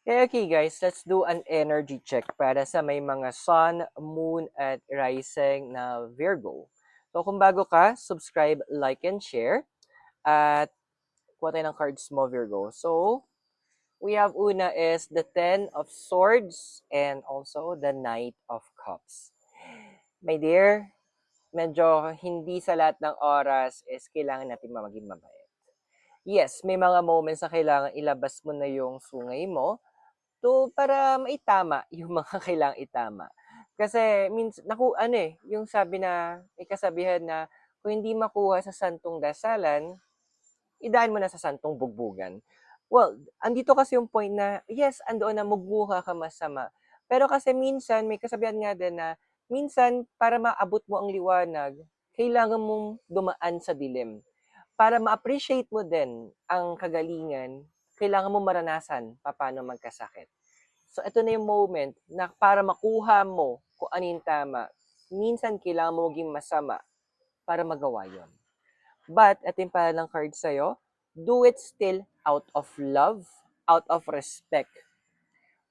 Okay guys, let's do an energy check para sa may mga sun, moon, at rising na Virgo. So kung bago ka, subscribe, like, and share. At kuha tayo ng cards mo, Virgo. So, we have una is the Ten of Swords and also the Knight of Cups. My dear, medyo hindi sa lahat ng oras is kailangan natin maging mabait. Yes, may mga moments na kailangan ilabas mo na yung sungay mo para maitama yung mga kailangang itama. Kasi yung sabi na, may kasabihan na kung hindi makuha sa santong dasalan, idaan mo na sa santong bugbugan. Well, andito kasi yung point na, yes, andoon na magbuha ka masama. Pero kasi minsan, may kasabihan nga din na, minsan, para maabot mo ang liwanag, kailangan mong dumaan sa dilim. Para ma-appreciate mo din ang kagalingan, kailangan mo maranasan paano magkasakit. So, ito na yung moment na para makuha mo kung ano yung tama, minsan kailangan mo maging masama para magawa yon. But, ito yung pala ng card sa'yo, do it still out of love, out of respect.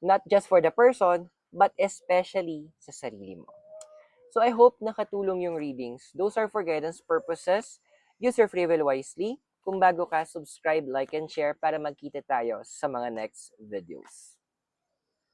Not just for the person, but especially sa sarili mo. So, I hope nakatulong yung readings. Those are for guidance purposes. Use your free will wisely. Kung bago ka, subscribe, like, and share para magkita tayo sa mga next videos.